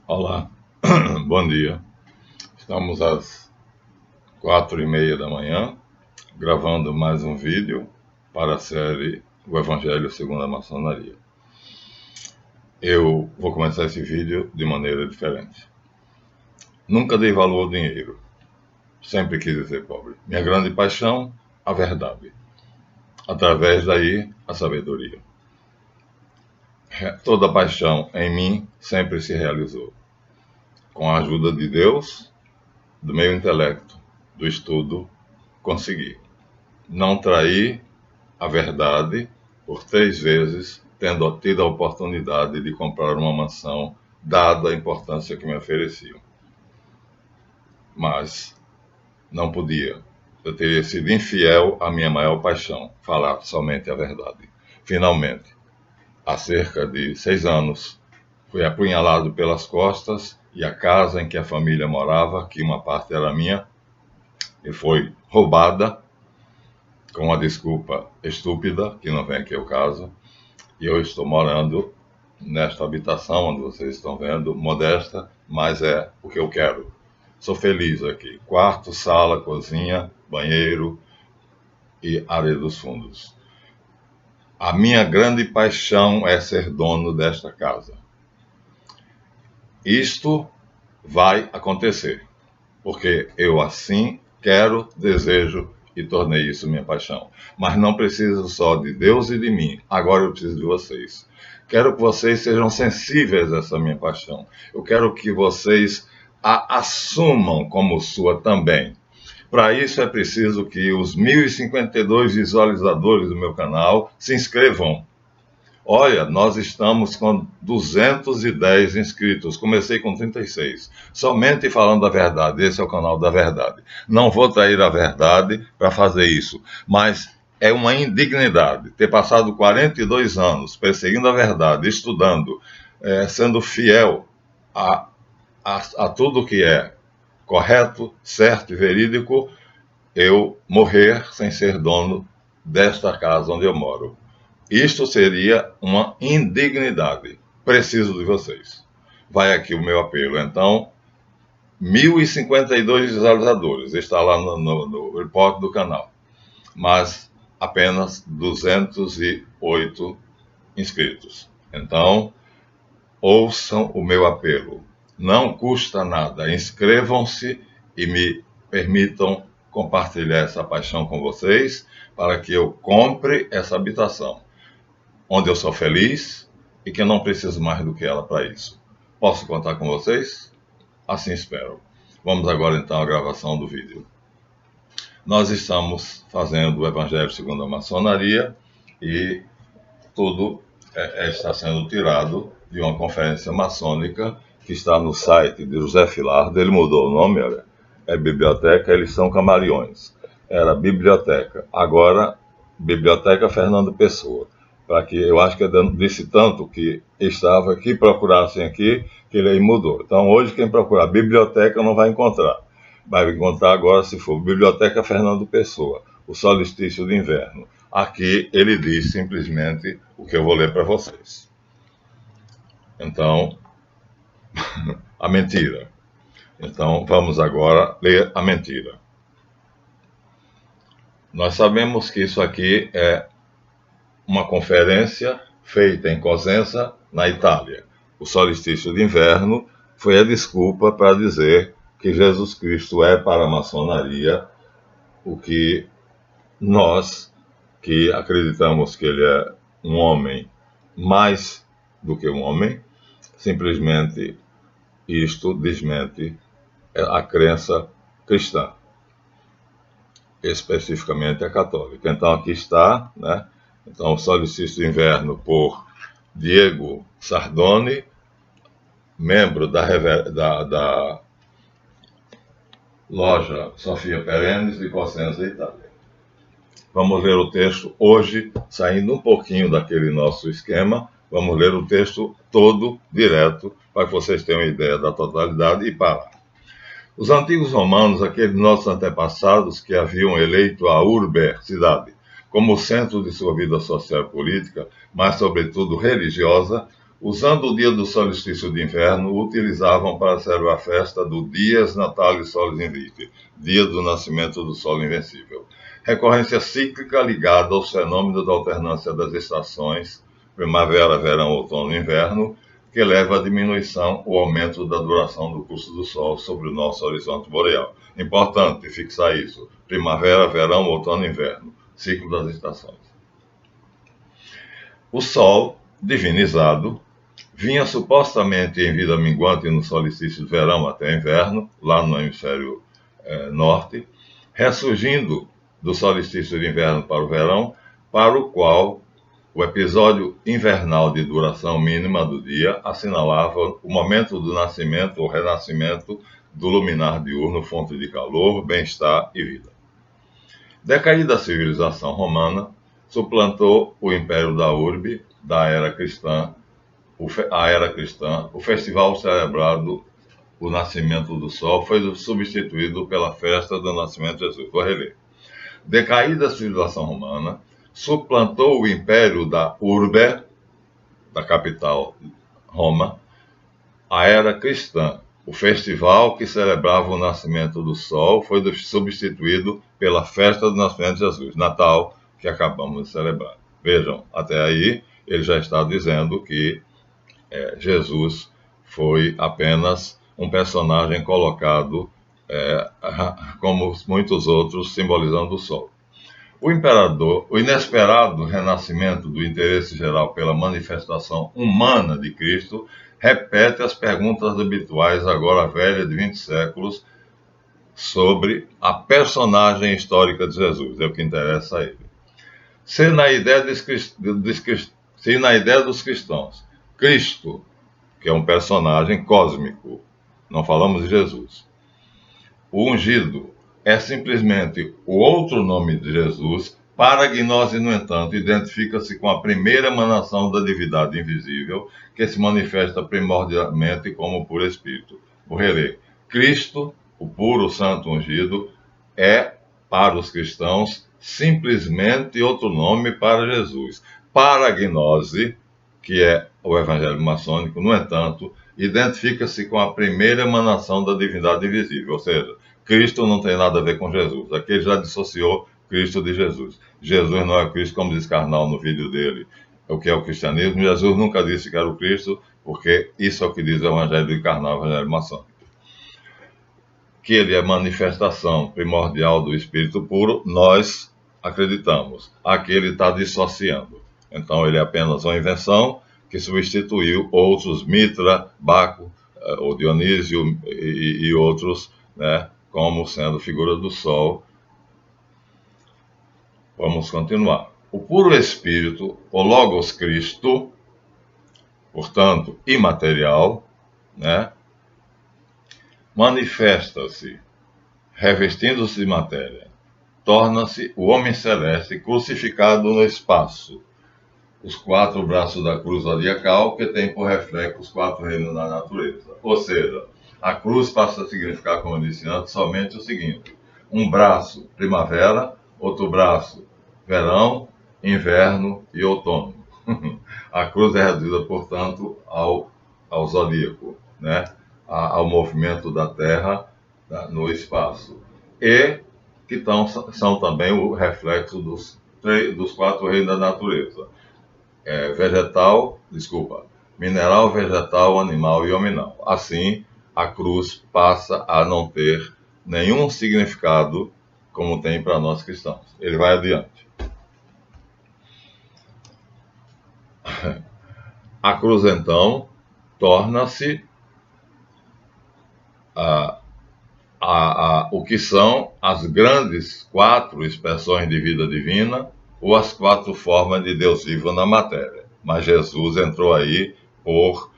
Olá, bom dia. Estamos às 4h30 da manhã, gravando mais um vídeo para a série O Evangelho segundo a Maçonaria. Eu vou começar esse vídeo de maneira diferente. Nunca dei valor ao dinheiro. Sempre quis ser pobre. Minha grande paixão, a verdade. Através daí, a sabedoria. Toda paixão em mim sempre se realizou. Com a ajuda de Deus, do meu intelecto, do estudo, consegui. Não traí a verdade por 3 vezes, tendo tido a oportunidade de comprar uma mansão, dada a importância que me ofereciam. Mas não podia. Eu teria sido infiel à minha maior paixão, falar somente a verdade. Finalmente, há cerca de 6 anos, fui apunhalado pelas costas e a casa em que a família morava, que uma parte era minha, e foi roubada, com uma desculpa estúpida, que não vem aqui ao caso, e eu estou morando nesta habitação onde vocês estão vendo, modesta, mas é o que eu quero. Sou feliz aqui. Quarto, sala, cozinha, banheiro e área dos fundos. A minha grande paixão é ser dono desta casa. Isto vai acontecer, porque eu assim quero, desejo e tornei isso minha paixão. Mas não preciso só de Deus e de mim, agora eu preciso de vocês. Quero que vocês sejam sensíveis a essa minha paixão. Eu quero que vocês a assumam como sua também. Para isso é preciso que os 1.052 visualizadores do meu canal se inscrevam. Olha, nós estamos com 210 inscritos. Comecei com 36. Somente falando a verdade. Esse é o canal da verdade. Não vou trair a verdade para fazer isso. Mas é uma indignidade ter passado 42 anos perseguindo a verdade, estudando, sendo fiel a tudo que é correto, certo e verídico, eu morrer sem ser dono desta casa onde eu moro. Isto seria uma indignidade. Preciso de vocês. Vai aqui o meu apelo. Então, 1.052 visualizadores. Está lá no report do canal. Mas apenas 208 inscritos. Então, ouçam o meu apelo. Não custa nada. Inscrevam-se e me permitam compartilhar essa paixão com vocês para que eu compre essa habitação, onde eu sou feliz e que eu não preciso mais do que ela para isso. Posso contar com vocês? Assim espero. Vamos agora então à gravação do vídeo. Nós estamos fazendo o Evangelho segundo a Maçonaria e tudo está sendo tirado de uma conferência maçônica que está no site de José Filardo. Ele mudou o nome, olha, é Biblioteca, eles são camaleões. Era Biblioteca, agora Biblioteca Fernando Pessoa. Para que eu acho que eu disse tanto que estava aqui, procurassem aqui, que ele aí mudou. Então hoje quem procurar biblioteca não vai encontrar. Vai encontrar agora, se for Biblioteca Fernando Pessoa, o solstício de inverno. Aqui ele diz simplesmente o que eu vou ler para vocês. Então, a mentira. Então vamos agora ler a mentira. Nós sabemos que isso aqui é uma conferência feita em Cosenza, na Itália. O solstício de inverno foi a desculpa para dizer que Jesus Cristo é para a maçonaria o que nós, que acreditamos que ele é um homem mais do que um homem, simplesmente isto desmente a crença cristã, especificamente a católica. Então aqui está, né? Então, o solstício de inverno por Diego Sardoni, membro da loja Sofia Perennes de Cosenza, Itália. Vamos ler o texto hoje, saindo um pouquinho daquele nosso esquema, vamos ler o texto todo, direto, para que vocês tenham uma ideia da totalidade e parar. Os antigos romanos, aqueles nossos antepassados que haviam eleito a urbe, cidade, como centro de sua vida social e política, mas sobretudo religiosa, usando o dia do solstício de inverno, o utilizavam para celebrar a festa do Dies Natalis Solis Invicti, dia do nascimento do Sol Invencível. Recorrência cíclica ligada aos fenômenos da alternância das estações, primavera, verão, outono e inverno, que leva à diminuição ou aumento da duração do curso do Sol sobre o nosso horizonte boreal. Importante fixar isso: primavera, verão, outono e inverno, ciclo das estações. O Sol, divinizado, vinha supostamente em vida minguante no solstício de verão até inverno, lá no hemisfério norte, ressurgindo do solstício de inverno para o verão, para o qual o episódio invernal de duração mínima do dia assinalava o momento do nascimento ou renascimento do luminar diurno, fonte de calor, bem-estar e vida. Decaída a civilização romana, suplantou o Império da Urbe, da era cristã, o festival celebrado o nascimento do Sol foi substituído pela festa do nascimento de Jesus. Vou reler. Decaída a civilização romana, suplantou o Império da Urbe, da capital Roma, a era cristã. O festival que celebrava o nascimento do Sol foi substituído pela festa do nascimento de Jesus, Natal, que acabamos de celebrar. Vejam, até aí ele já está dizendo que Jesus foi apenas um personagem colocado, como muitos outros, simbolizando o Sol. O inesperado renascimento do interesse geral pela manifestação humana de Cristo repete as perguntas habituais, agora velha de 20 séculos, sobre a personagem histórica de Jesus. É o que interessa a ele. Se na ideia dos cristãos, Cristo, que é um personagem cósmico, não falamos de Jesus, o ungido é simplesmente o outro nome de Jesus, para a gnose, no entanto, identifica-se com a primeira emanação da divindade invisível, que se manifesta primordialmente como puro Espírito. Vou reler. Cristo, o puro santo ungido, é, para os cristãos, simplesmente outro nome para Jesus. Para a gnose, que é o evangelho maçônico, no entanto, identifica-se com a primeira emanação da divindade invisível, ou seja, Cristo não tem nada a ver com Jesus. Aqui ele já dissociou Cristo de Jesus. Jesus não é Cristo, como diz Karnal no vídeo dele, o que é o cristianismo. Jesus nunca disse que era o Cristo, porque isso é o que diz o evangelho de Karnal, o evangelho maçônico. Que ele é manifestação primordial do Espírito puro, nós acreditamos. Aqui ele está dissociando. Então ele é apenas uma invenção que substituiu outros, Mitra, Baco, ou Dionísio e outros, né, como sendo figura do Sol. Vamos continuar. O puro Espírito, o Logos Cristo, portanto, imaterial, né, manifesta-se, revestindo-se de matéria, torna-se o homem celeste crucificado no espaço, os 4 braços da cruz zodiacal, que tem por reflexo os 4 reinos da natureza. Ou seja, a cruz passa a significar, como eu disse antes, somente o seguinte: um braço, primavera, outro braço, verão, inverno e outono. A cruz é reduzida, portanto, ao zodíaco, né? Ao movimento da Terra no espaço. E que são também o reflexo dos 4 reinos da natureza. Mineral, vegetal, animal e hominal. Assim, a cruz passa a não ter nenhum significado como tem para nós cristãos. Ele vai adiante. A cruz, então, torna-se o que são as grandes 4 expressões de vida divina, ou as 4 formas de Deus vivo na matéria. Mas Jesus entrou aí por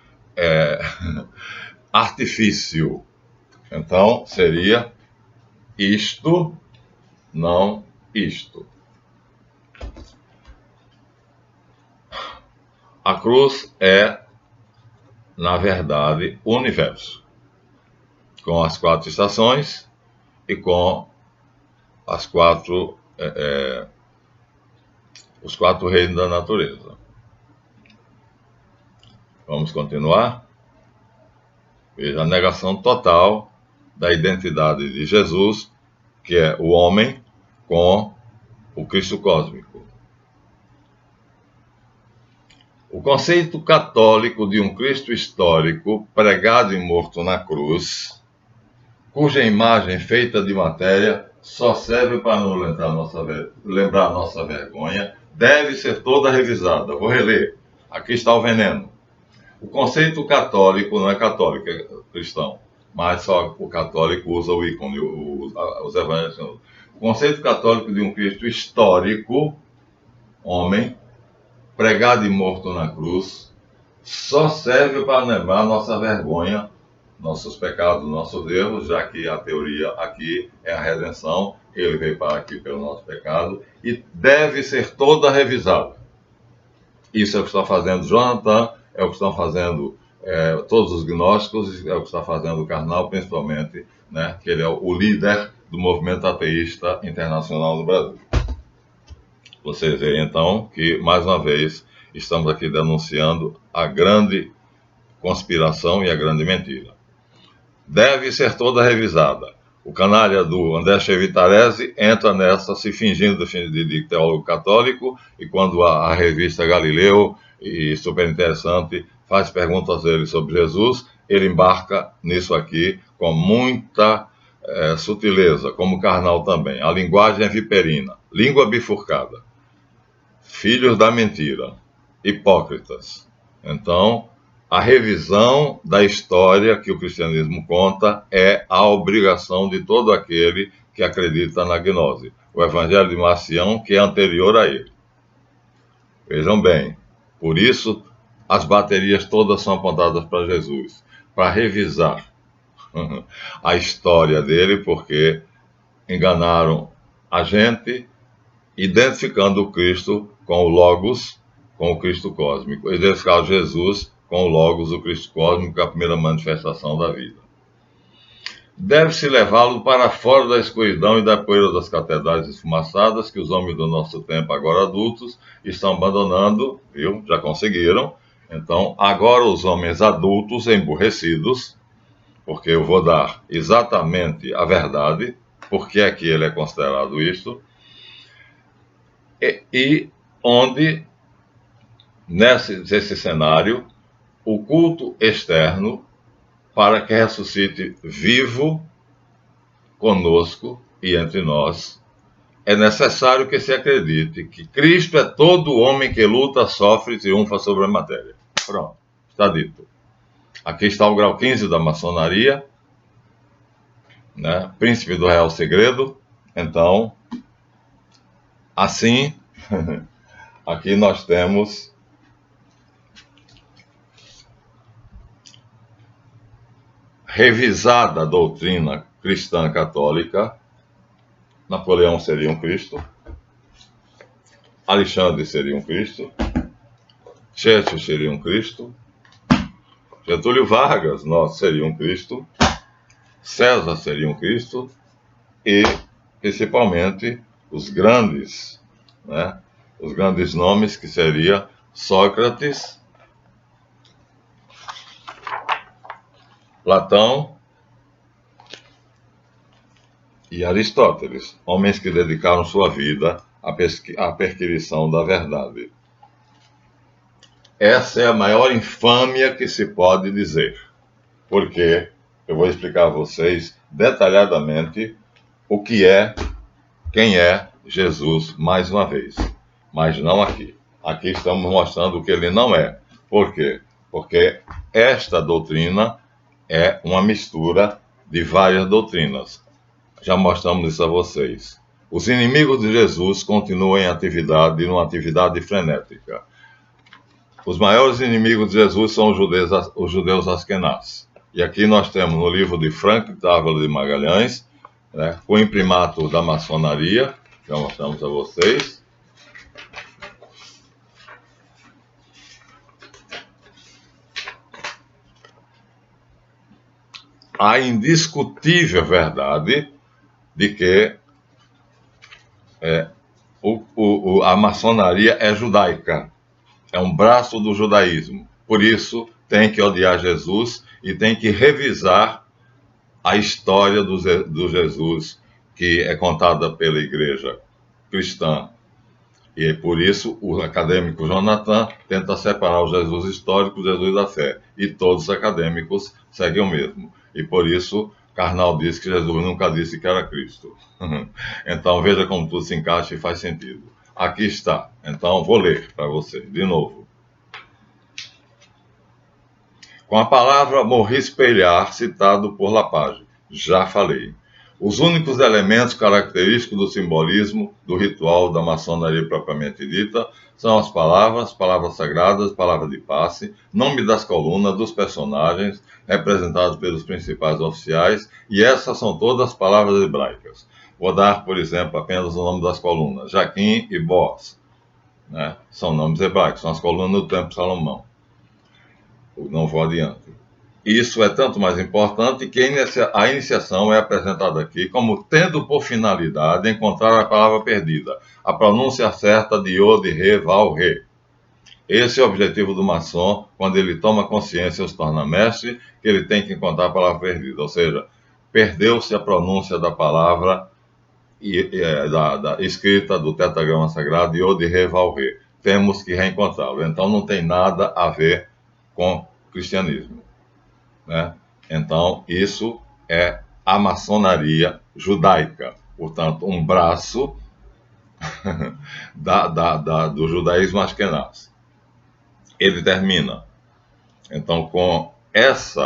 artifício. Então, seria isto, não isto. A cruz é, na verdade, o universo, com as 4 estações e com os 4 reinos da natureza. Vamos continuar? Veja, a negação total da identidade de Jesus, que é o homem, com o Cristo cósmico. O conceito católico de um Cristo histórico, pregado e morto na cruz, cuja imagem feita de matéria só serve para nos lembrar nossa vergonha, deve ser toda revisada. Vou reler. Aqui está o veneno. O conceito católico não é católico, é cristão, mas só o católico usa o ícone, os evangélicos. O conceito católico de um Cristo histórico, homem, pregado e morto na cruz, só serve para lembrar nossa vergonha, nossos pecados, nossos erros, já que a teoria aqui é a redenção, ele veio para aqui pelo nosso pecado, e deve ser toda revisada. Isso é o que está fazendo Jonathan, é o que estão fazendo todos os gnósticos, é o que está fazendo o Karnal, principalmente, né, que ele é o líder do movimento ateísta internacional no Brasil. Vocês veem, então, que, mais uma vez, estamos aqui denunciando a grande conspiração e a grande mentira. Deve ser toda revisada. O canalha do André Chevitarese entra nessa se fingindo de teólogo católico, e quando a revista Galileu, e super interessante, faz perguntas a ele sobre Jesus, ele embarca nisso aqui com muita sutileza, como Karnal também. A linguagem é viperina, língua bifurcada, filhos da mentira, hipócritas. Então, a revisão da história que o cristianismo conta é a obrigação de todo aquele que acredita na gnose. O Evangelho de Marcião, que é anterior a ele. Vejam bem, por isso as baterias todas são apontadas para Jesus, para revisar a história dele, porque enganaram a gente, identificando o Cristo com o Logos, com o Cristo cósmico. Identificar Jesus com o Logos, o Cristo cósmico, que é a primeira manifestação da vida. Deve-se levá-lo para fora da escuridão e da poeira das catedrais esfumaçadas que os homens do nosso tempo, agora adultos, estão abandonando, viu? Já conseguiram. Então, agora os homens adultos, emburrecidos, porque eu vou dar exatamente a verdade, porque é que ele é considerado isto, e onde, nesse cenário, o culto externo, para que ressuscite vivo conosco e entre nós, é necessário que se acredite que Cristo é todo homem que luta, sofre e triunfa sobre a matéria. Pronto, está dito. Aqui está o grau 15 da maçonaria, né? Príncipe do Real Segredo. Então, assim, aqui nós temos revisada a doutrina cristã católica. Napoleão seria um Cristo, Alexandre seria um Cristo, Churchill seria um Cristo, Getúlio Vargas, nós, seria um Cristo, César seria um Cristo, e principalmente os grandes, né, os grandes nomes, que seria Sócrates, Platão e Aristóteles, homens que dedicaram sua vida à perquisição da verdade. Essa é a maior infâmia que se pode dizer, porque eu vou explicar a vocês detalhadamente o que é, quem é Jesus mais uma vez, mas não aqui. Aqui estamos mostrando o que ele não é. Por quê? Porque esta doutrina é uma mistura de várias doutrinas. Já mostramos isso a vocês. Os inimigos de Jesus continuam em atividade, numa atividade frenética. Os maiores inimigos de Jesus são os judeus askenazes. E aqui nós temos no livro de Frank Távora de Magalhães, né, o imprimato da maçonaria, já mostramos a vocês. A indiscutível verdade de que a maçonaria é judaica, é um braço do judaísmo. Por isso tem que odiar Jesus e tem que revisar a história do Jesus que é contada pela igreja cristã. E por isso o acadêmico Jonathan tenta separar o Jesus histórico do Jesus da fé. E todos os acadêmicos seguem o mesmo. E por isso Karnal diz que Jesus nunca disse que era Cristo. Então veja como tudo se encaixa e faz sentido. Aqui está. Então vou ler para você de novo. Com a palavra morri espelhar, citado por Lapage. Já falei. Os únicos elementos característicos do simbolismo, do ritual da maçonaria propriamente dita, são as palavras sagradas, palavra de passe, nome das colunas, dos personagens, representados pelos principais oficiais, e essas são todas palavras hebraicas. Vou dar, por exemplo, apenas o nome das colunas, Jaquim e Boaz, né? São nomes hebraicos, são as colunas do Templo de Salomão. Não vou adiante. Isso é tanto mais importante que a iniciação é apresentada aqui como tendo por finalidade encontrar a palavra perdida, a pronúncia certa de Yod, Re, Val, Re. Esse é o objetivo do maçom quando ele toma consciência e se torna mestre, que ele tem que encontrar a palavra perdida, ou seja, perdeu-se a pronúncia da palavra da escrita do tetragrama sagrado Yod, Re, Val, Re. Temos que reencontrá-lo. Então não tem nada a ver com cristianismo, né? Então isso é a maçonaria judaica, portanto um braço do judaísmo askenaz. Ele termina então com esse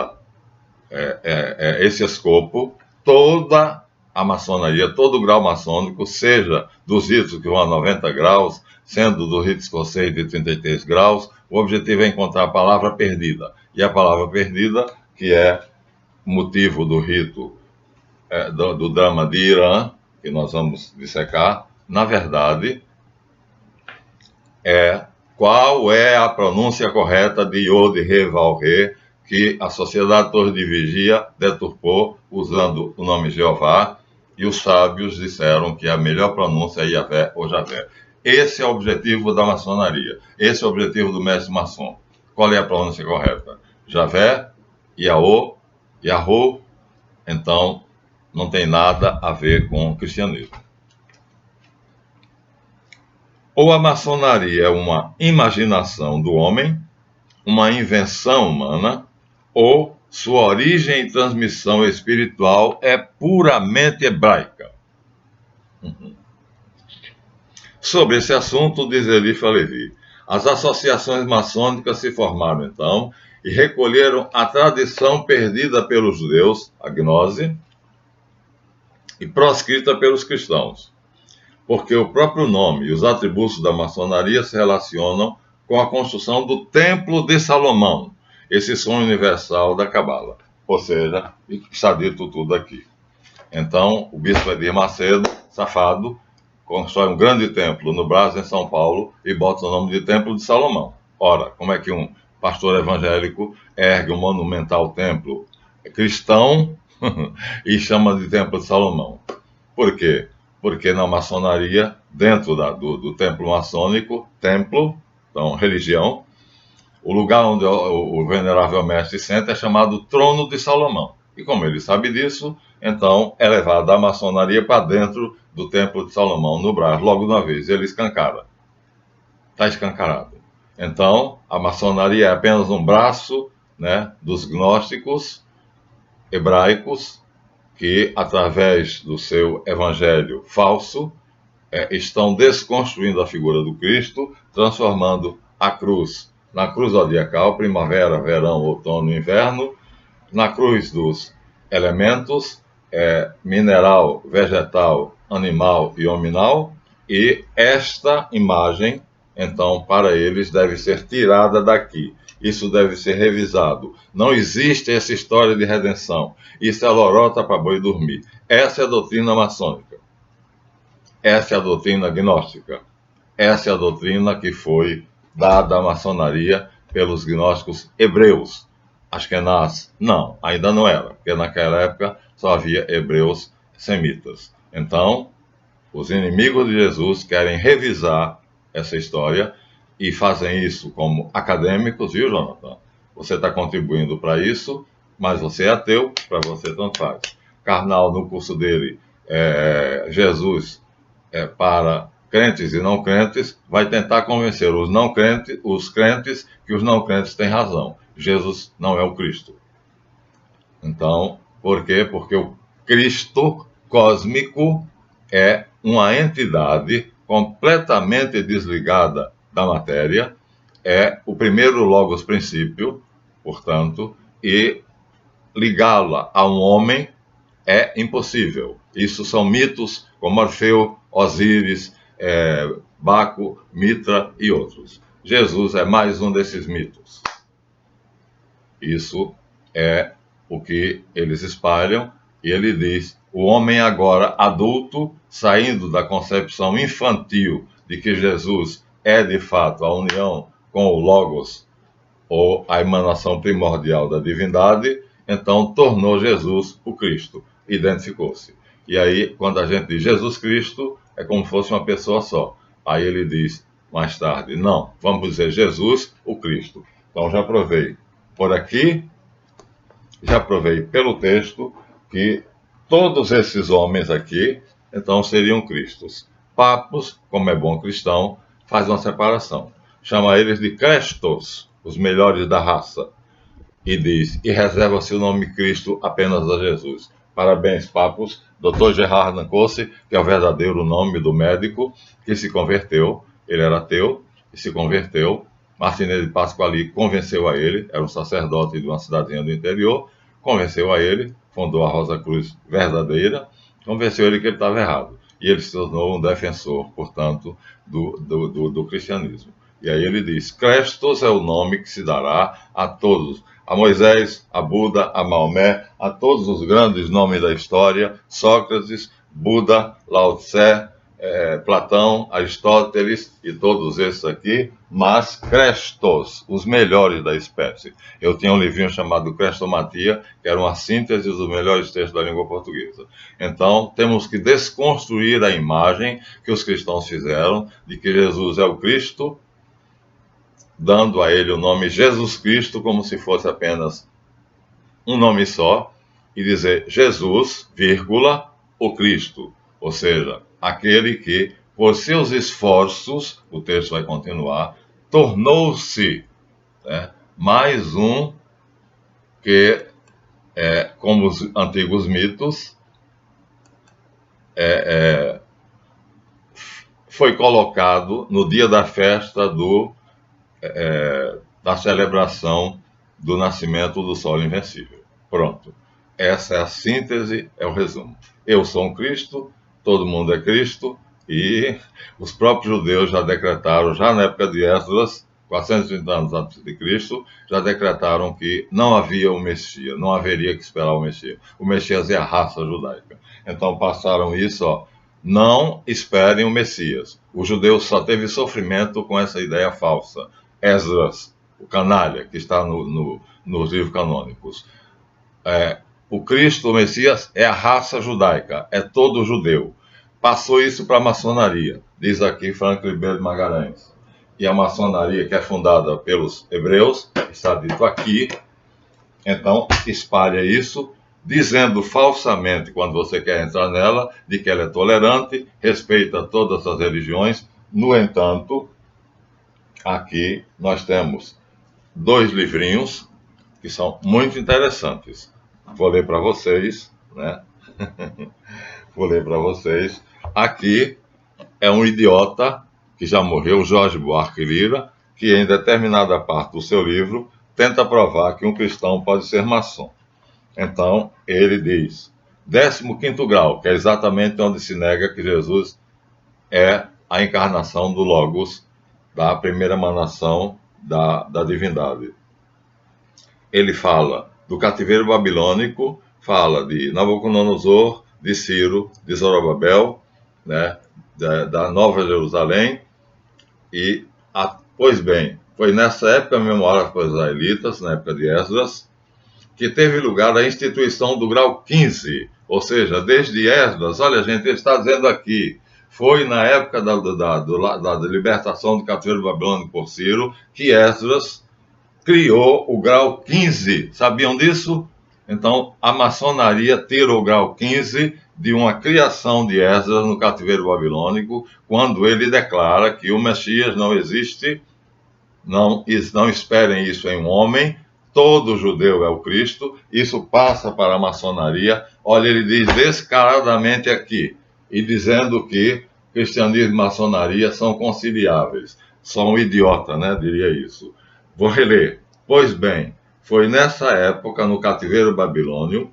escopo, toda a maçonaria, todo o grau maçônico, seja dos ritos que vão a 90 graus, sendo do rito escocês de 33 graus, o objetivo é encontrar a palavra perdida. E a palavra perdida, que é motivo do rito do drama de Irã, que nós vamos dissecar, na verdade, qual é a pronúncia correta de Yod, Re, Val, Re, que a Sociedade Torre de Vigia deturpou usando o nome Jeová, e os sábios disseram que a melhor pronúncia é Yahvé ou Javé. Esse é o objetivo da maçonaria. Esse é o objetivo do mestre maçom. Qual é a pronúncia correta? Javé, Yahô, Yahô. Então, não tem nada a ver com o cristianismo. Ou a maçonaria é uma imaginação do homem, uma invenção humana, ou sua origem e transmissão espiritual é puramente hebraica. Sobre esse assunto, diz Elifa Levi, as associações maçônicas se formaram então e recolheram a tradição perdida pelos judeus, a gnose, e proscrita pelos cristãos, porque o próprio nome e os atributos da maçonaria se relacionam com a construção do Templo de Salomão, esse sonho universal da Cabala. Ou seja, está dito tudo aqui. Então, o bispo Edir Macedo, safado, constrói um grande templo no Brás, em São Paulo, e bota o nome de Templo de Salomão. Ora, como é que um pastor evangélico ergue um monumental templo cristão e chama de Templo de Salomão? Por quê? Porque na maçonaria, dentro do templo maçônico, templo, então religião, o lugar onde o venerável mestre senta é chamado Trono de Salomão. E como ele sabe disso, então é levado a maçonaria para dentro do Templo de Salomão, no Brás, logo de uma vez. Ele escancara. Está escancarado. Então, a maçonaria é apenas um braço, né, dos gnósticos hebraicos que, através do seu evangelho falso, estão desconstruindo a figura do Cristo, transformando a cruz na cruz zodiacal, primavera, verão, outono, inverno, na cruz dos elementos, mineral, vegetal, animal e hominal, e esta imagem, então, para eles, deve ser tirada daqui. Isso deve ser revisado. Não existe essa história de redenção. Isso é lorota para boi dormir. Essa é a doutrina maçônica. Essa é a doutrina gnóstica. Essa é a doutrina que foi dada à maçonaria pelos gnósticos hebreus. Askenaz, não, ainda não era, porque naquela época só havia hebreus semitas. Então, os inimigos de Jesus querem revisar essa história e fazem isso como acadêmicos, viu, Jonathan? você está contribuindo para isso, mas você é ateu, para você tanto faz. Karnal, no curso dele, Jesus para crentes e não crentes, vai tentar convencer os não crentes, os crentes, que os não crentes têm razão. Jesus não é o Cristo. Então, por quê? Porque o Cristo cósmico é uma entidade completamente desligada da matéria, é o primeiro logos princípio, portanto, e ligá-la a um homem é impossível. Isso são mitos como Orfeu, Osíris, Baco, Mitra e outros. Jesus é mais um desses mitos. Isso é o que eles espalham, e ele diz: o homem agora adulto, saindo da concepção infantil de que Jesus é de fato a união com o Logos, ou a emanação primordial da divindade, então tornou Jesus o Cristo, identificou-se. E aí, quando a gente diz Jesus Cristo, é como se fosse uma pessoa só. Aí ele diz, mais tarde, não, vamos dizer Jesus o Cristo. Então já provei por aqui, já provei pelo texto, que todos esses homens aqui, então, seriam Cristos. Papos, como é bom cristão, faz uma separação. Chama eles de Crestos, os melhores da raça. E diz, e reserva-se o nome Cristo apenas a Jesus. Parabéns, Papos. Dr. Gerard Nancossi, que é o verdadeiro nome do médico, que se converteu. Ele era ateu e se converteu. Martinez de Pasquali convenceu a ele, era um sacerdote de uma cidadezinha do interior, convenceu a ele, fundou a Rosa Cruz verdadeira, convenceu ele que ele estava errado. E ele se tornou um defensor, portanto, do cristianismo. E aí ele diz, Crestos é o nome que se dará a todos, a Moisés, a Buda, a Maomé, a todos os grandes nomes da história, Sócrates, Buda, Lao Tse, Platão, Aristóteles e todos esses aqui, mas Crestos, os melhores da espécie. Eu tinha um livrinho chamado Crestomatia, que era uma síntese dos melhores textos da língua portuguesa. Então, temos que desconstruir a imagem que os cristãos fizeram de que Jesus é o Cristo, dando a ele o nome Jesus Cristo como se fosse apenas um nome só, e dizer Jesus, vírgula, o Cristo, ou seja, aquele que, por seus esforços, o texto vai continuar, tornou-se mais um que, como os antigos mitos, foi colocado no dia da festa da celebração do nascimento do Sol Invencível. Pronto. Essa é a síntese, é o resumo. Eu sou um Cristo, todo mundo é Cristo, e os próprios judeus já decretaram, já na época de Esdras, 430 anos antes de Cristo, já decretaram que não havia o Messias, não haveria que esperar o Messias. O Messias é a raça judaica. Então passaram isso, não esperem o Messias. O judeu só teve sofrimento com essa ideia falsa. Esdras, o canalha, que está nos livros canônicos. O Cristo, o Messias, é a raça judaica, é todo judeu. Passou isso para a maçonaria, diz aqui Franklin Ribeiro de Magalhães. E a maçonaria, que é fundada pelos hebreus, está dito aqui, então espalha isso, dizendo falsamente, quando você quer entrar nela, de que ela é tolerante, respeita todas as religiões. No entanto, aqui nós temos 2 livrinhos que são muito interessantes. Vou ler para vocês, né? Vou ler para vocês. Aqui é um idiota que já morreu, Jorge Buarque Lira, que em determinada parte do seu livro tenta provar que um cristão pode ser maçom. Então, ele diz, 15º grau, que é exatamente onde se nega que Jesus é a encarnação do Logos, da primeira emanação da divindade. Ele fala do cativeiro babilônico, fala de Nabucodonosor, de Ciro, de Zorobabel, né, da Nova Jerusalém, e, pois bem, foi nessa época memorável para os israelitas, na época de Esdras, que teve lugar a instituição do grau 15, ou seja, desde Esdras, olha gente, ele está dizendo aqui, foi na época da libertação do cativeiro babilônico por Ciro, que Esdras criou o grau 15. Sabiam disso? Então, a maçonaria tira o grau 15 de uma criação de Esdras no cativeiro babilônico, quando ele declara que o Messias não existe, não esperem isso em um homem, todo judeu é o Cristo, isso passa para a maçonaria. Olha, ele diz descaradamente aqui, e dizendo que cristianismo e maçonaria são conciliáveis. Só um idiota, né, diria isso. Vou reler. Pois bem, foi nessa época, no cativeiro babilônio,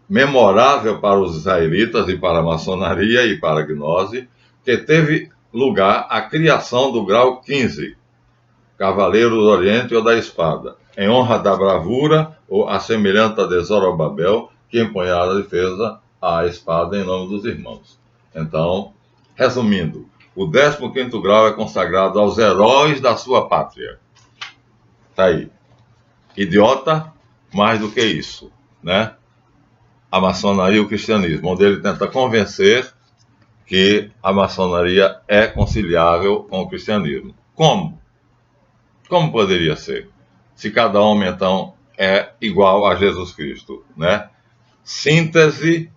memorável para os israelitas e para a maçonaria e para a gnose, que teve lugar a criação do grau 15, Cavaleiro do Oriente ou da Espada, em honra da bravura ou a semelhança de Zorobabel, que empunhara a defesa à espada em nome dos irmãos. Então, resumindo, o 15º grau é consagrado aos heróis da sua pátria. Tá aí. Idiota, mais do que isso, né? A maçonaria e o cristianismo, onde ele tenta convencer que a maçonaria é conciliável com o cristianismo. Como? Como poderia ser? Se cada homem, então, é igual a Jesus Cristo, né? Síntese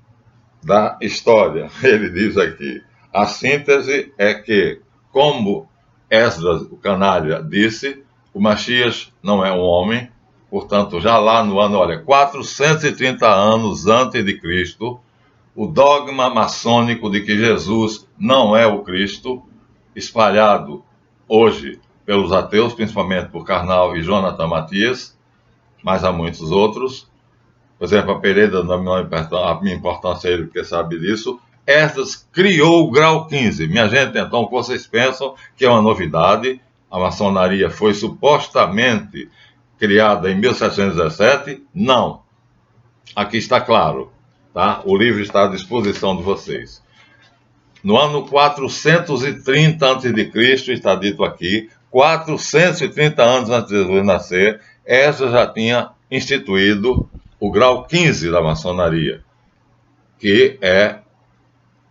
da história, ele diz aqui. A síntese é que, como Esdras, o canalha, disse, o Messias não é um homem, portanto, já lá no ano, 430 anos antes de Cristo, o dogma maçônico de que Jesus não é o Cristo, espalhado hoje pelos ateus, principalmente por Karnal e Jonathan Matias, mas há muitos outros. Por exemplo, a Pereira não a minha importância a ele, porque sabe disso. Esdras criou o grau 15. Minha gente, então, o que vocês pensam que é uma novidade? A maçonaria foi supostamente criada em 1717? Não. Aqui está claro, tá? O livro está à disposição de vocês. No ano 430 a.C., está dito aqui, 430 anos antes de Jesus nascer, Esdras já tinha instituído o grau 15 da maçonaria, que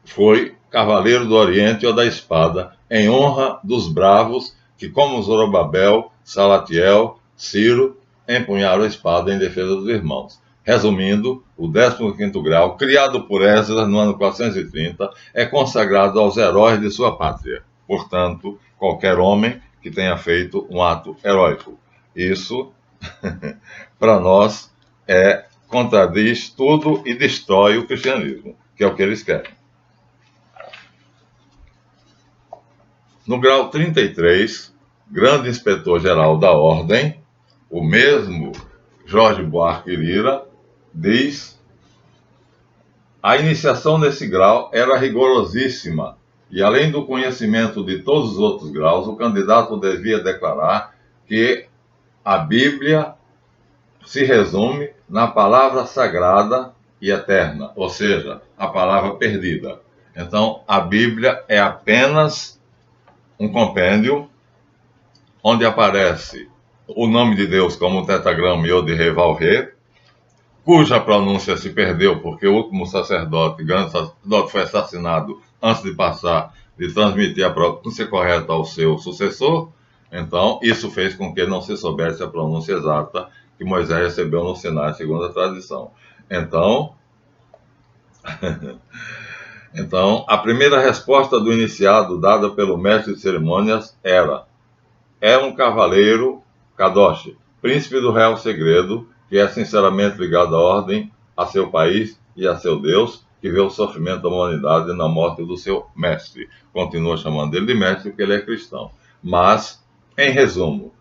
foi Cavaleiro do Oriente ou da Espada, em honra dos bravos que, como Zorobabel, Salatiel, Ciro, empunharam a espada em defesa dos irmãos. Resumindo, o 15º grau, criado por Esdras no ano 430, é consagrado aos heróis de sua pátria. Portanto, qualquer homem que tenha feito um ato heróico. Isso, para nós, contradiz tudo e destrói o cristianismo, que é o que eles querem. No grau 33, grande inspetor-geral da Ordem, o mesmo Jorge Buarque Lira, diz: a iniciação nesse grau era rigorosíssima e, além do conhecimento de todos os outros graus, o candidato devia declarar que a Bíblia se resume na palavra sagrada e eterna, ou seja, a palavra perdida. Então, a Bíblia é apenas um compêndio onde aparece o nome de Deus como tetragrama Yod-Heh-Vav-Heh, cuja pronúncia se perdeu porque o último sacerdote, grande sacerdote, foi assassinado antes de transmitir a pronúncia correta ao seu sucessor. Então, isso fez com que não se soubesse a pronúncia exata que Moisés recebeu no Sinai, segundo a tradição. Então, a primeira resposta do iniciado, dada pelo mestre de cerimônias, era: é um cavaleiro, Kadosh, príncipe do real segredo, que é sinceramente ligado à ordem, a seu país e a seu Deus, que vê o sofrimento da humanidade na morte do seu mestre. Continua chamando ele de mestre porque ele é cristão. Mas, em resumo,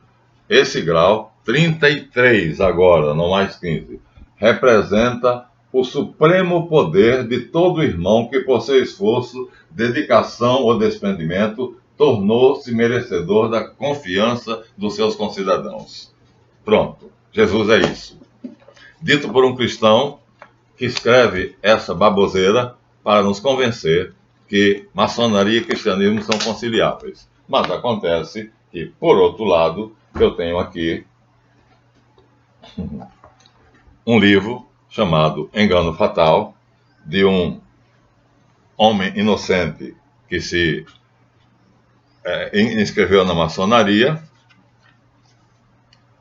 esse grau, 33 agora, não mais 15, representa o supremo poder de todo irmão que, por seu esforço, dedicação ou desprendimento, tornou-se merecedor da confiança dos seus concidadãos. Pronto, Jesus é isso. Dito por um cristão que escreve essa baboseira para nos convencer que maçonaria e cristianismo são conciliáveis. Mas acontece que, por outro lado, eu tenho aqui um livro chamado Engano Fatal, de um homem inocente que se inscreveu na maçonaria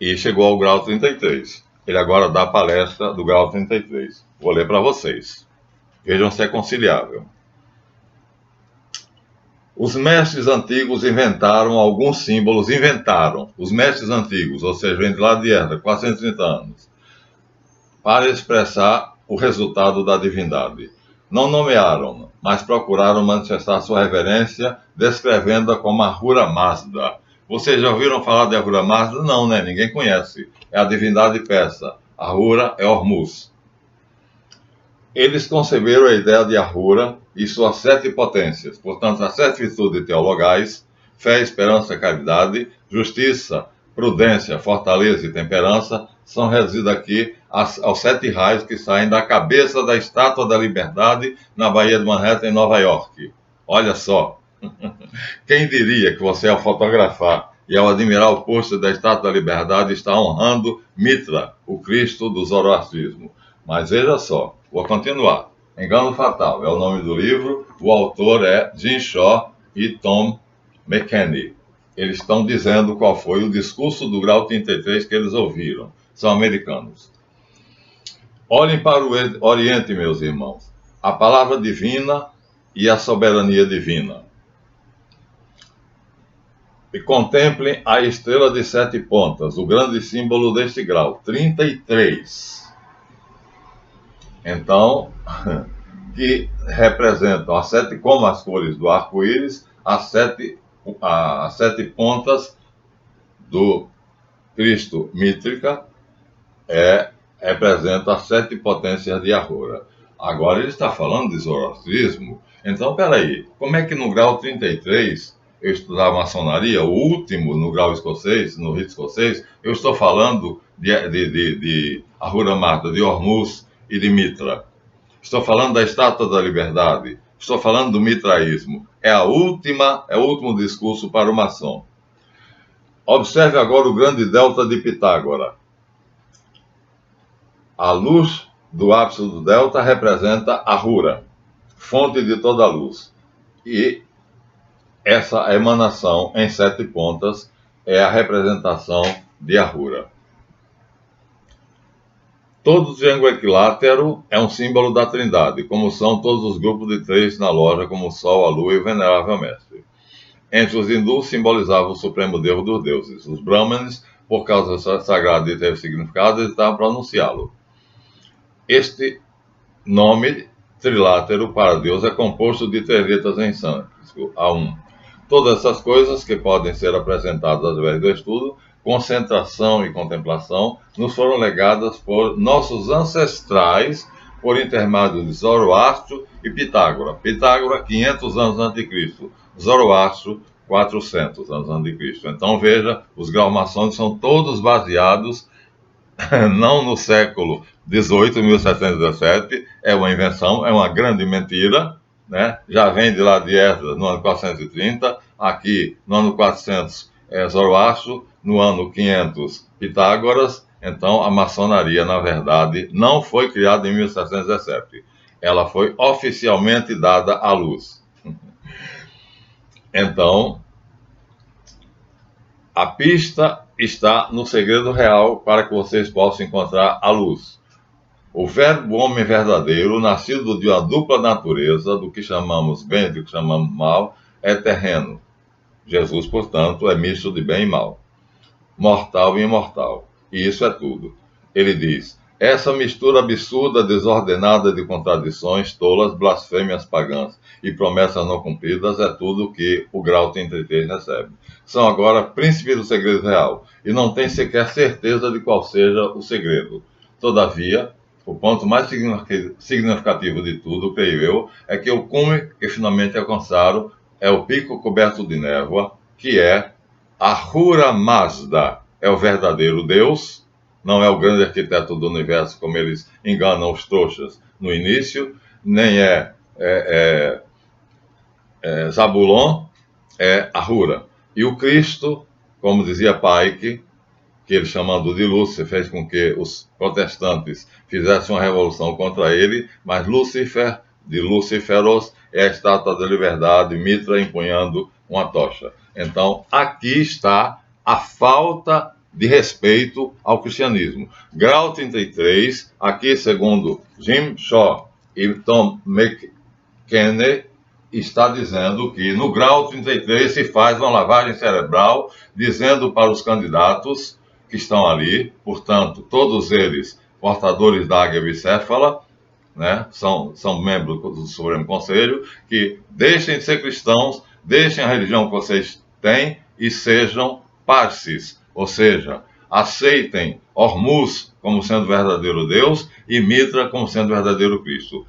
e chegou ao grau 33. Ele agora dá a palestra do grau 33. Vou ler para vocês. Vejam se é conciliável. Os mestres antigos inventaram alguns símbolos, os mestres antigos, ou seja, vem de lá de Herda, 430 anos, para expressar o resultado da divindade. Não nomearam, mas procuraram manifestar sua reverência, descrevendo-a como Ahura Mazda. Vocês já ouviram falar de Ahura Mazda? Não, né? Ninguém conhece. É a divindade persa. Ahura é Hormuz. Eles conceberam a ideia de Ahura e suas 7 potências, portanto, as 7 virtudes teologais: fé, esperança, caridade, justiça, prudência, fortaleza e temperança, são reduzidas aqui aos 7 raios que saem da cabeça da Estátua da Liberdade na Baía de Manhattan, em Nova York. Olha só, quem diria que você, ao fotografar e ao admirar o pôster da Estátua da Liberdade, está honrando Mitra, o Cristo do zoroastrismo. Mas veja só, vou continuar. Engano Fatal é o nome do livro, o autor é Jim Shaw e Tom McKenney. Eles estão dizendo qual foi o discurso do grau 33 que eles ouviram. São americanos. Olhem para o Oriente, meus irmãos. A palavra divina e a soberania divina. E contemplem a estrela de 7 pontas, o grande símbolo deste grau, 33. Então, que representam as 7, como as cores do arco-íris, as 7 pontas do Cristo Mítrica, representam as 7 potências de Ahura. Agora ele está falando de zoroastrismo. Então, peraí, como é que no grau 33 eu estudava maçonaria, o último no grau escocês, no rito escocês, eu estou falando de Ahura Mazda, de Hormuz e de Mitra. Estou falando da Estátua da Liberdade. Estou falando do mitraísmo. É o último discurso para o maçom. Observe agora o grande delta de Pitágora. A luz do ápice do delta representa Ahura, fonte de toda a luz. E essa emanação em 7 pontas é a representação de Ahura. Todo triângulo equilátero é um símbolo da Trindade, como são todos os grupos de 3 na loja, como o Sol, a Lua e o Venerável Mestre. Entre os hindus simbolizava o supremo Deus dos deuses. Os brahmanes, por causa do sagrado e ter significado, estavam para anunciá-lo. Este nome trilátero para Deus é composto de 3 letras em sânscrito, A1. Todas essas coisas que podem ser apresentadas através do estudo, concentração e contemplação, nos foram legadas por nossos ancestrais por intermédio de Zoroastro e Pitágora. Pitágora, 500 anos antes de Cristo. Zoroastro, 400 anos antes de Cristo. Então veja, os graus maçônicos são todos baseados não no século 18, 1717, é uma invenção, é uma grande mentira, né? Já vem de lá de Esdras, no ano 430, aqui no ano 400 Zoroastro, no ano 500 Pitágoras. Então a maçonaria, na verdade, não foi criada em 1717, ela foi oficialmente dada à luz. Então, a pista está no segredo real para que vocês possam encontrar a luz. O verbo homem verdadeiro, nascido de uma dupla natureza, do que chamamos bem e do que chamamos mal, é terreno. Jesus, portanto, é misto de bem e mal, mortal e imortal. E isso é tudo. Ele diz: essa mistura absurda, desordenada de contradições, tolas, blasfêmias pagãs e promessas não cumpridas é tudo que o grau 33 recebe. São agora príncipes do segredo real e não tem sequer certeza de qual seja o segredo. Todavia, o ponto mais significativo de tudo, creio eu, é que o cume que finalmente alcançaram é o pico coberto de névoa, que é Ahura Mazda. É o verdadeiro Deus, não é o grande arquiteto do universo, como eles enganam os trouxas no início, nem Zabulon, é Ahura. E o Cristo, como dizia Pike, que ele, chamando de Lúcifer, fez com que os protestantes fizessem uma revolução contra ele, mas Lúcifer, de Luciferos, é a estátua da liberdade, Mitra empunhando uma tocha. Então, aqui está a falta de respeito ao cristianismo. Grau 33, aqui segundo Jim Shaw e Tom McKenney, está dizendo que no grau 33 se faz uma lavagem cerebral, dizendo para os candidatos que estão ali, portanto, todos eles portadores da águia bicéfala, né, são membros do Supremo Conselho, que deixem de ser cristãos, deixem a religião que vocês têm e sejam parsis, ou seja, aceitem Hormuz como sendo verdadeiro Deus e Mitra como sendo verdadeiro Cristo.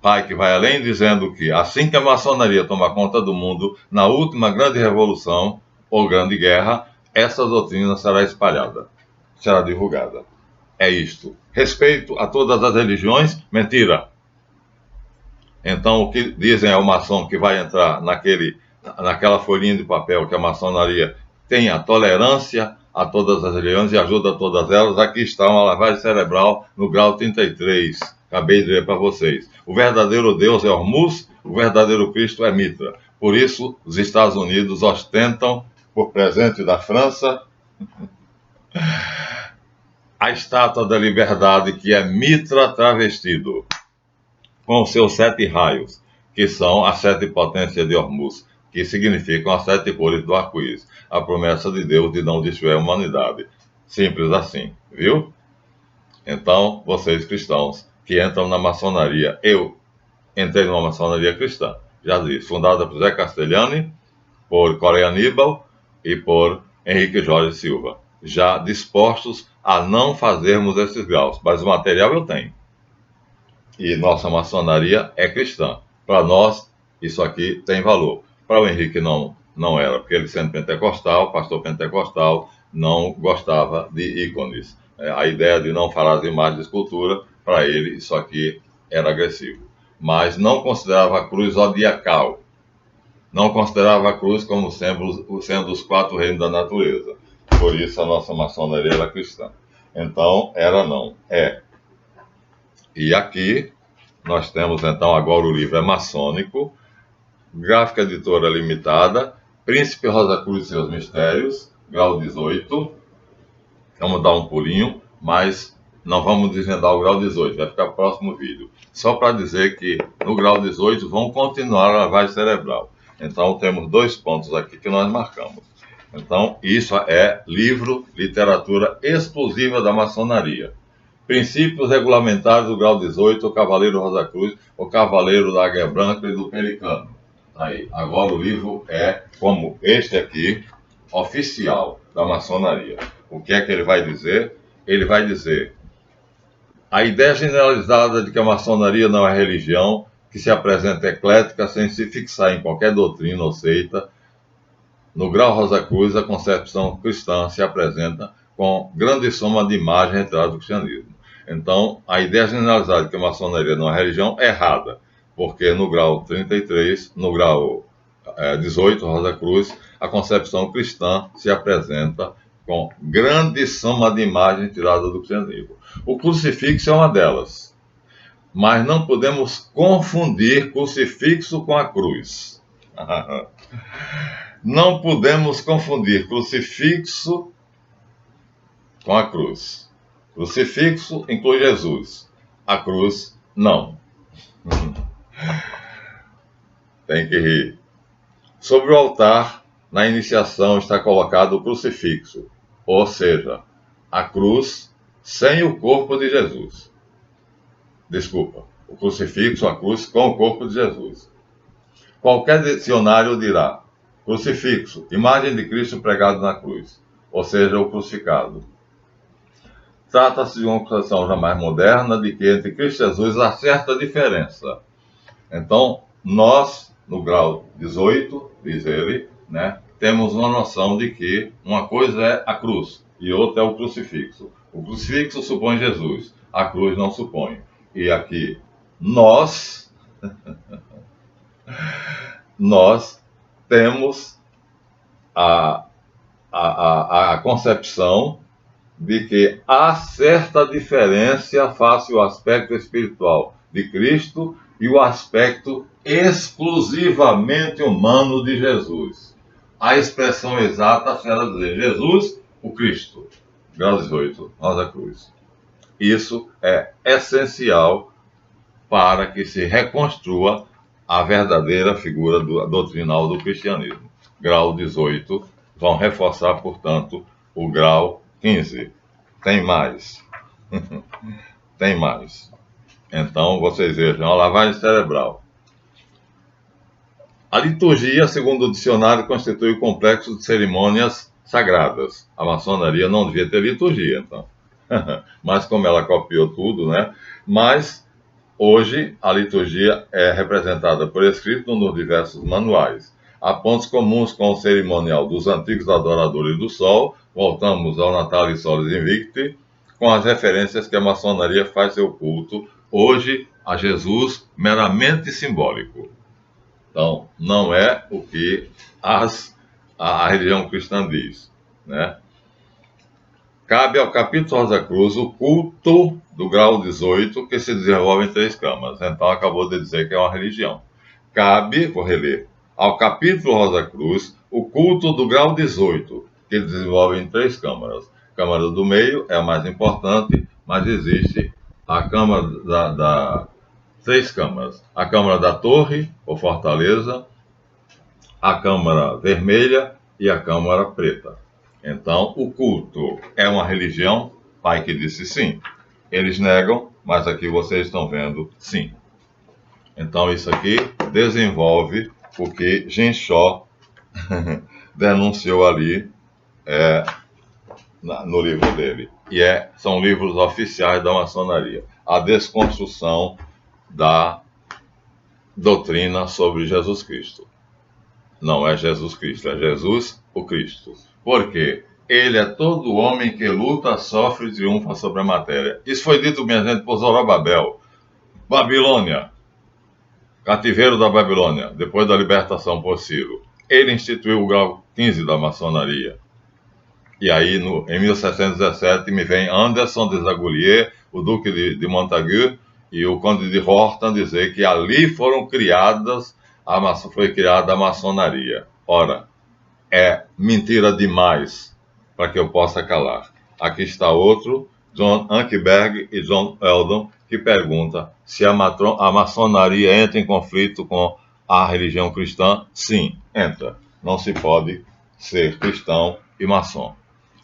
Pai que vai além, dizendo que assim que a maçonaria tomar conta do mundo, na última grande revolução ou grande guerra, essa doutrina será espalhada, será divulgada. É isto. Respeito a todas as religiões, mentira. Então, o que dizem ao maçom que vai entrar naquela folhinha de papel que a maçonaria tem a tolerância a todas as religiões e ajuda a todas elas, aqui está uma lavagem cerebral no grau 33. Acabei de ler para vocês. O verdadeiro Deus é Hormuz, o verdadeiro Cristo é Mitra. Por isso, os Estados Unidos ostentam, por presente da França, a estátua da liberdade, que é Mitra travestido, com os seus 7 raios, que são as 7 potências de Hormuz, que significam as 7 cores do arco-íris, a promessa de Deus de não destruir a humanidade. Simples assim, viu? Então, vocês cristãos que entram na maçonaria, eu entrei numa maçonaria cristã, já disse, fundada por Zé Castellani, por Corey Aníbal e por Henrique Jorge Silva, já dispostos a não fazermos esses graus, mas o material eu tenho. E nossa maçonaria é cristã. Para nós, isso aqui tem valor. Para o Henrique não era, porque ele sendo pentecostal, pastor pentecostal, não gostava de ícones. A ideia de não falar as imagens de escultura, para ele isso aqui era agressivo. Mas não considerava a cruz zodiacal. Não considerava a cruz como sendo os 4 reinos da natureza. Por isso a nossa maçonaria era cristã. Então, era não, é. E aqui nós temos então agora o livro é maçônico, Gráfica Editora Limitada, Príncipe Rosa Cruz e seus Mistérios, grau 18. Vamos dar um pulinho, mas não vamos desvendar o grau 18, vai ficar no próximo vídeo. Só para dizer que no grau 18 vão continuar a lavagem cerebral. Então temos 2 pontos aqui que nós marcamos. Então isso é livro, literatura exclusiva da maçonaria. Princípios regulamentares do grau 18, o Cavaleiro Rosa Cruz, o Cavaleiro da Águia Branca e do Pelicano. Aí, agora o livro é como este aqui, oficial da maçonaria. O que é que ele vai dizer? Ele vai dizer: a ideia generalizada de que a maçonaria não é religião, que se apresenta eclética sem se fixar em qualquer doutrina ou seita, no grau Rosa Cruz a concepção cristã se apresenta com grande soma de imagens retiradas do cristianismo. Então, a ideia generalizada de que a maçonaria não é religião é errada, porque no grau 33, no grau 18, Rosa Cruz, a concepção cristã se apresenta com grande soma de imagens tiradas do cristianismo. O crucifixo é uma delas, mas não podemos confundir crucifixo com a cruz. Não podemos confundir crucifixo com a cruz. Crucifixo inclui Jesus, a cruz não. Tem que rir. Sobre o altar, na iniciação está colocado o crucifixo, ou seja, a cruz sem o corpo de Jesus. Desculpa, o crucifixo, a cruz com o corpo de Jesus. Qualquer dicionário dirá: crucifixo, imagem de Cristo pregado na cruz, ou seja, o crucificado. Trata-se de uma concepção jamais moderna de que entre Cristo e Jesus há certa diferença. Então, nós, no grau 18, diz ele, né, temos uma noção de que uma coisa é a cruz e outra é o crucifixo. O crucifixo supõe Jesus, a cruz não supõe. E aqui, nós temos a concepção de que há certa diferença face ao aspecto espiritual de Cristo e o aspecto exclusivamente humano de Jesus. A expressão exata será dizer: Jesus o Cristo. Grau 18, Rosa Cruz. Isso é essencial para que se reconstrua a verdadeira figura doutrinal do cristianismo. Grau 18 vão reforçar, portanto, o grau 15. Tem mais. Tem mais. Então, vocês vejam, a lavagem cerebral. A liturgia, segundo o dicionário, constitui o complexo de cerimônias sagradas. A maçonaria não devia ter liturgia, então. Mas como ela copiou tudo, né? Mas hoje a liturgia é representada por escrito nos diversos manuais. Há pontos comuns com o cerimonial dos antigos adoradores do sol, voltamos ao Natalis Solis Invicti, com as referências que a maçonaria faz seu culto, hoje a Jesus meramente simbólico. Então, não é o que a religião cristã diz, né? Cabe ao capítulo Rosa Cruz o culto do grau 18, que se desenvolve em 3 câmaras. Então, acabou de dizer que é uma religião. Cabe, vou reler, ao capítulo Rosa Cruz o culto do grau 18, que desenvolve em 3 câmaras. A câmara do meio é a mais importante, mas existe a câmara 3 câmaras. A câmara da torre, ou fortaleza, a câmara vermelha e a câmara preta. Então, o culto é uma religião? Pai que disse sim. Eles negam, mas aqui vocês estão vendo sim. Então, isso aqui desenvolve o que Genshaw denunciou ali no livro dele. E são livros oficiais da maçonaria. A desconstrução da doutrina sobre Jesus Cristo. Não é Jesus Cristo, é Jesus o Cristo. Por quê? Ele é todo homem que luta, sofre e triunfa sobre a matéria. Isso foi dito, minha gente, por Zorobabel. Babilônia, cativeiro da Babilônia, depois da libertação por Ciro. Ele instituiu o grau 15 da maçonaria. E aí, em 1717, me vem Anderson de Zagoulier, o duque de Montagu e o conde de Horton dizer que ali foi criada a maçonaria. Ora, é mentira demais para que eu possa calar. Aqui está outro, John Ankerberg e John Eldon, que pergunta se a maçonaria entra em conflito com a religião cristã. Sim, entra. Não se pode ser cristão e maçom.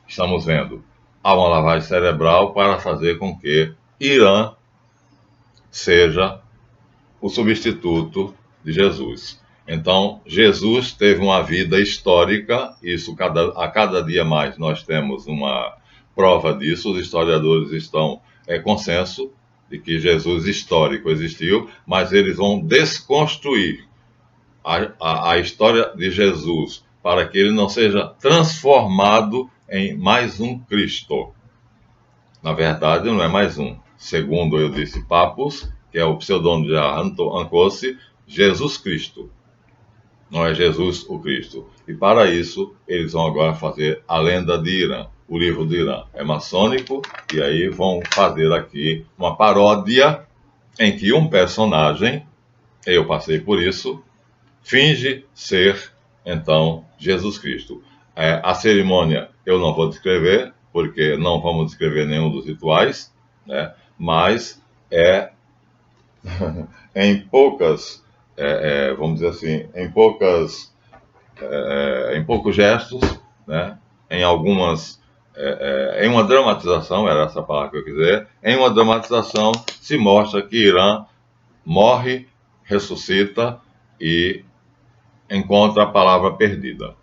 Estamos vendo, há uma lavagem cerebral para fazer com que Irã seja o substituto de Jesus. Então, Jesus teve uma vida histórica, isso a cada dia mais nós temos uma prova disso, os historiadores estão consenso de que Jesus histórico existiu, mas eles vão desconstruir a história de Jesus para que ele não seja transformado em mais um Cristo. Na verdade, não é mais um. Segundo eu disse, Papus, que é o pseudônimo de Ancosse, Jesus Cristo. Não é Jesus o Cristo. E para isso, eles vão agora fazer a lenda de Irã, o livro de Irã. É maçônico, e aí vão fazer aqui uma paródia em que um personagem, eu passei por isso, finge ser, então, Jesus Cristo. A cerimônia eu não vou descrever, porque não vamos descrever nenhum dos rituais, né? Mas em poucas, vamos dizer assim, em poucos gestos, né? Em algumas, em uma dramatização, era essa palavra que eu quiser, em uma dramatização se mostra que Irã morre, ressuscita e encontra a palavra perdida.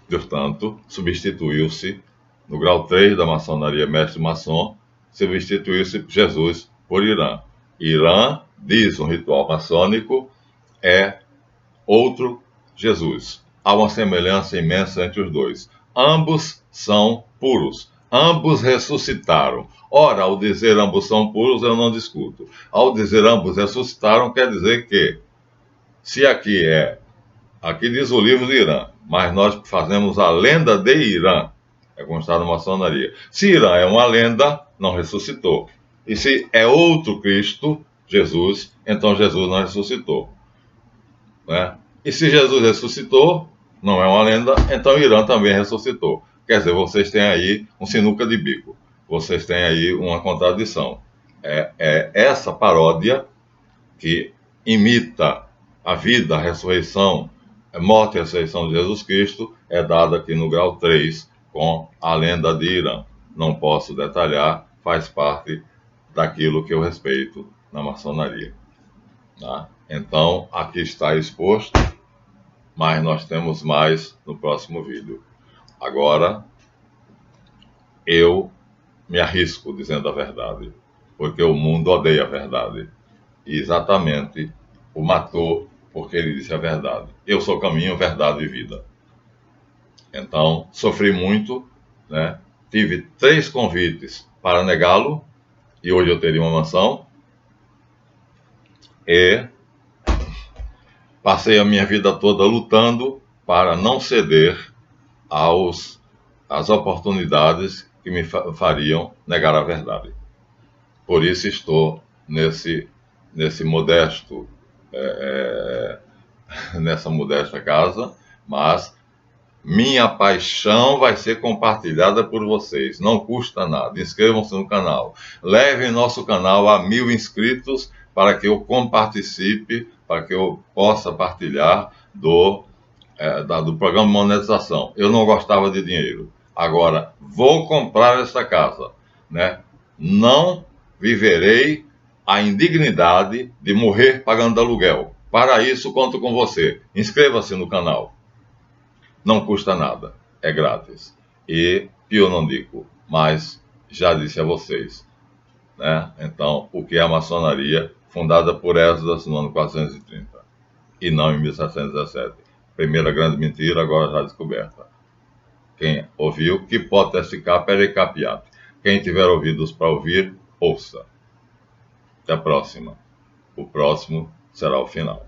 Portanto, substituiu-se, no grau 3 da maçonaria mestre maçom, substituiu-se Jesus por Irã. Irã, diz um ritual maçônico, é outro Jesus. Há uma semelhança imensa entre os dois. Ambos são puros. Ambos ressuscitaram. Ora, ao dizer ambos são puros, eu não discuto. Ao dizer ambos ressuscitaram, quer dizer que, se aqui diz o livro de Irã, mas nós fazemos a lenda de Irã, é constado na maçonaria. Se Irã é uma lenda, não ressuscitou. E se é outro Cristo, Jesus, então Jesus não ressuscitou. Né? E se Jesus ressuscitou, não é uma lenda, então Irã também ressuscitou. Quer dizer, vocês têm aí um sinuca de bico, vocês têm aí uma contradição. É essa paródia que imita a vida, a ressurreição, a morte e a ressurreição de Jesus Cristo, é dada aqui no grau 3, com a lenda de Irã. Não posso detalhar, faz parte daquilo que eu respeito na maçonaria. Tá? Então, aqui está exposto, mas nós temos mais no próximo vídeo. Agora, eu me arrisco dizendo a verdade, porque o mundo odeia a verdade. E exatamente o matou porque ele disse a verdade. Eu sou caminho, verdade e vida. Então, sofri muito, né? Tive 3 convites para negá-lo, e hoje eu teria uma mansão. E passei a minha vida toda lutando para não ceder às oportunidades que me fariam negar a verdade. Por isso estou nesse modesto, nessa modesta casa, mas minha paixão vai ser compartilhada por vocês, não custa nada. Inscrevam-se no canal, levem nosso canal a 1000 inscritos para que eu comparticipe, para que eu possa partilhar do programa de monetização. Eu não gostava de dinheiro, agora vou comprar essa casa, né? Não viverei a indignidade de morrer pagando aluguel. Para isso, conto com você. Inscreva-se no canal. Não custa nada, é grátis. E eu não digo, mas já disse a vocês, né? Então, o que é a maçonaria, fundada por Esdras no ano 430 e não em 1717. Primeira grande mentira, agora já descoberta. Quem ouviu, que potest capere capiat. Quem tiver ouvidos para ouvir, ouça. Até a próxima. O próximo será o final.